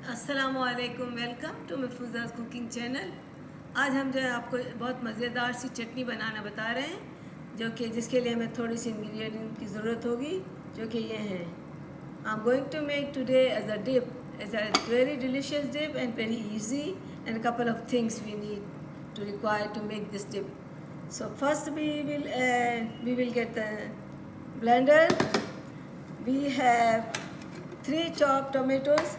अस्सलामुअलैकुम, welcome to महफूज़ाज़ cooking channel. आज हम जो है आपको बहुत मज़ेदार सी चटनी बनाना बता रहे हैं, जो कि जिसके लिए हमें थोड़ी सी इंग्रेडिएंट की ज़रूरत होगी, जो कि ये हैं। I am going to make today as a dip, as a very delicious dip and very easy and couple of things we need to require to make this dip. So first we will get the blender. We have three chopped tomatoes.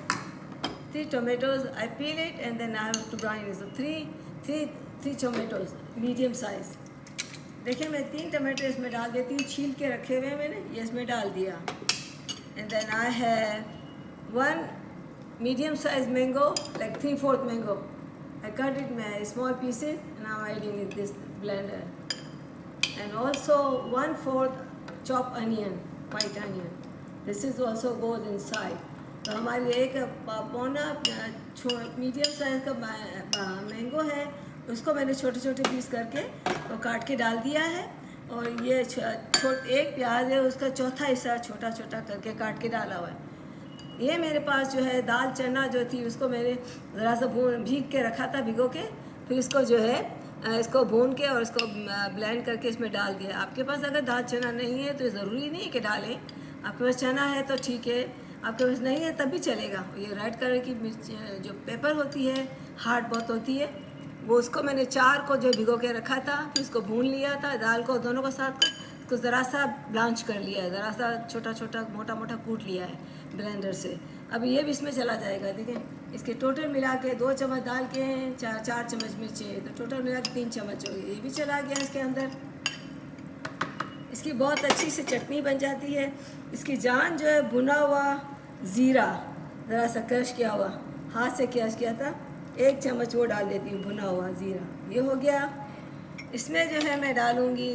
Three tomatoes. I peel it and then I have to grind it. So three tomatoes, medium size. देखिए मैं 3 टमाटर इसमें डाल देती हूँ, छील के रखे हुए हैं मैंने, ये इसमें डाल दिया. And then I have 1 medium size mango, like 3/4 mango. I cut it in small pieces and now I'm adding in this blender. And also 1/4 chopped onion, white onion. This is also goes inside. तो हमारी एक पौना medium size का mango है, उसको मैंने छोटे छोटे पीस करके वो काट के डाल दिया है. और ये एक प्याज है, उसका चौथा हिस्सा छोटा छोटा करके काट के डाला हुआ है. ये मेरे पास जो है दाल चना जो थी, उसको मैंने ज़रा सा भीग के रखा था, भिगो के, फिर इसको जो है इसको भून के और इसको ब्लेंड करके इसमें डाल दिया. आपके पास अगर दाल चना नहीं है तो ज़रूरी नहीं है कि डालें. आपके पास चना है तो ठीक है, आपके पास नहीं है तब भी चलेगा. ये रेड कलर की मिर्च जो पेपर होती है, हार्ड बहुत होती है, वो उसको मैंने 4 को जो भिगो के रखा था, फिर इसको भून लिया था, दाल को दोनों को साथ को ज़रा सा ब्लांच कर लिया है, ज़रा सा छोटा छोटा मोटा मोटा कूट लिया है ब्लेंडर से. अब ये भी इसमें चला जाएगा. देखें, इसके टोटल मिला के 2 चम्मच दाल के हैं, 4 चम्मच मिर्ची, तो टोटल मिला के 3 चम्मच हो गई. ये भी चला गया इसके अंदर. इसकी बहुत अच्छी से चटनी बन जाती है. इसकी जान जो है भुना हुआ ज़ीरा, ज़रा सा क्रश किया हुआ, हाथ से क्रश किया था, 1 चम्मच वो डाल देती हूँ, भुना हुआ ज़ीरा. ये हो गया. इसमें जो है मैं डालूँगी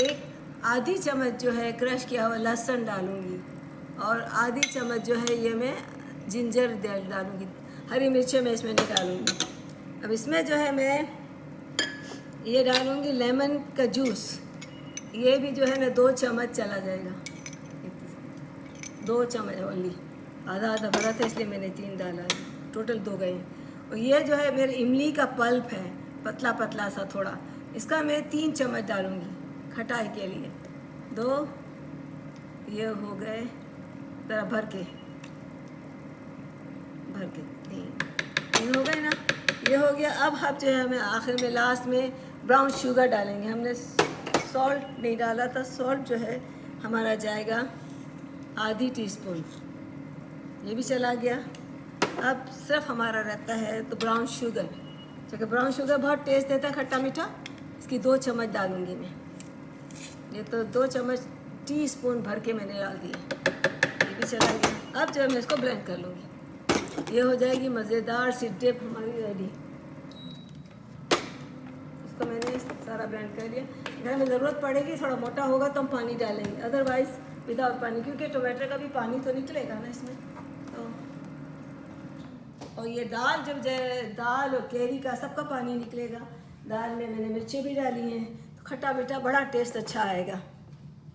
एक आधी चम्मच जो है क्रश किया हुआ लहसुन डालूँगी, और आधी चम्मच जो है ये मैं जिंजर डालूँगी. हरी मिर्चें मैं इसमें नहीं डालूँगी. अब इसमें जो है मैं ये डालूँगी लेमन का जूस. ये भी जो है ना 2 चम्मच चला जाएगा, 2 चम्मच ओनली. आधा आधा भरा था इसलिए मैंने 3 डाला, टोटल 2 गए. और ये जो है मेरे इमली का पल्प है, पतला पतला सा थोड़ा, इसका मैं 3 चम्मच डालूँगी खटाई के लिए. 2 ये हो गए, ज़रा भर के 3 हो गए ना. ये हो गया. अब हम जो है हमें आखिर में लास्ट में ब्राउन शुगर डालेंगे. हमने सॉल्ट नहीं डाला था. सॉल्ट जो है हमारा जाएगा आधी टीस्पून. ये भी चला गया. अब सिर्फ हमारा रहता है तो ब्राउन शुगर, क्योंकि ब्राउन शुगर बहुत टेस्ट देता है, खट्टा मीठा. इसकी 2 चम्मच डालूँगी मैं. ये तो 2 चम्मच टीस्पून भर के मैंने डाल दिया. ये भी चला गया. अब जो मैं इसको ब्लेंड कर लूँगी, ये हो जाएगी मज़ेदार सी डिप हमारी रेडी. इसको मैंने सारा ब्लेंड कर लिया. अगर हमें ज़रूरत पड़ेगी, थोड़ा मोटा होगा तो हम पानी डालेंगे, अदरवाइज़ विदाउट पानी, क्योंकि टमाटर का भी पानी तो निकलेगा ना इसमें. तो और ये दाल जब दाल और केरी का सबका पानी निकलेगा. दाल में मैंने मिर्चें भी डाली हैं, तो खट्टा मीठा बड़ा टेस्ट अच्छा आएगा.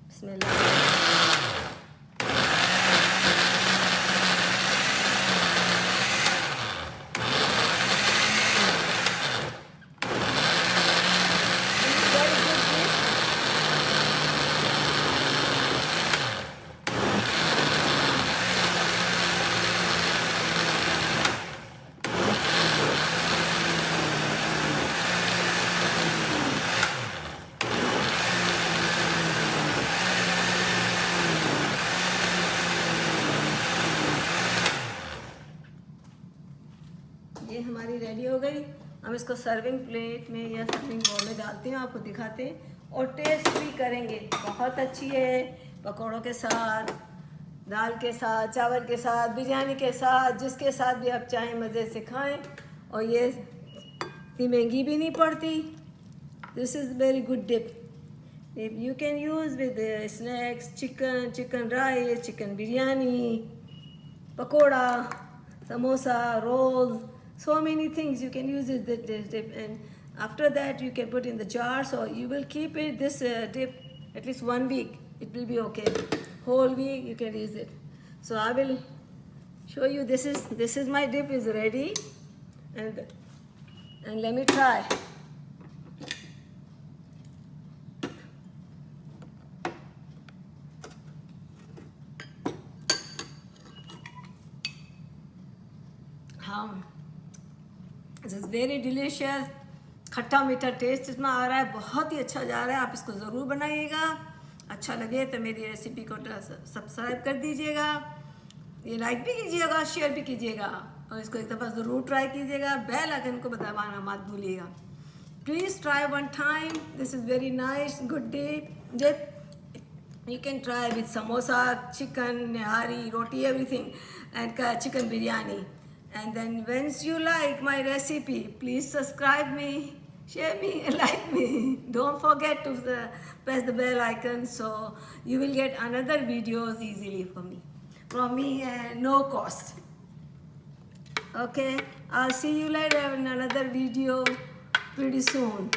बिस्मिल्लाह. ये हमारी रेडी हो गई. हम इसको सर्विंग प्लेट में या सर्विंग बाउल में डालते हैं, आपको दिखाते हैं, और टेस्ट भी करेंगे. बहुत अच्छी है, पकौड़ों के साथ, दाल के साथ, चावल के साथ, बिरयानी के साथ, जिसके साथ भी आप चाहें मज़े से खाएं. और ये इतनी महंगी भी नहीं पड़ती. This is very good dip. You can use with snacks, chicken rice, chicken biryani, pakora, samosa, rolls, so many things you can use this dip. And after that you can put in the jar, so you will keep it this dip at least 1 week. It will be okay. Whole week you can use it. So I will show you. This is my dip is ready, and let me try. This is very delicious. खट्टा मीठा test इसमें आ रहा है, बहुत ही अच्छा जा रहा है. आप इसको ज़रूर बनाइएगा. अच्छा लगे तो मेरी रेसिपी को सब्सक्राइब कर दीजिएगा, ये लाइक भी कीजिएगा, शेयर भी कीजिएगा, और इसको एक दफ़ा ज़रूर ट्राई कीजिएगा. बेल आइकन को दबाना मत भूलिएगा. Please try one time. This is very nice, good dip. You can try with samosa, chicken, nihari, roti, everything, and chicken biryani. And then once you like my recipe, please subscribe me, share me, like me. Don't forget to press the bell icon so you will get another videos easily from me, no cost. Okay, I'll see you later in another video pretty soon.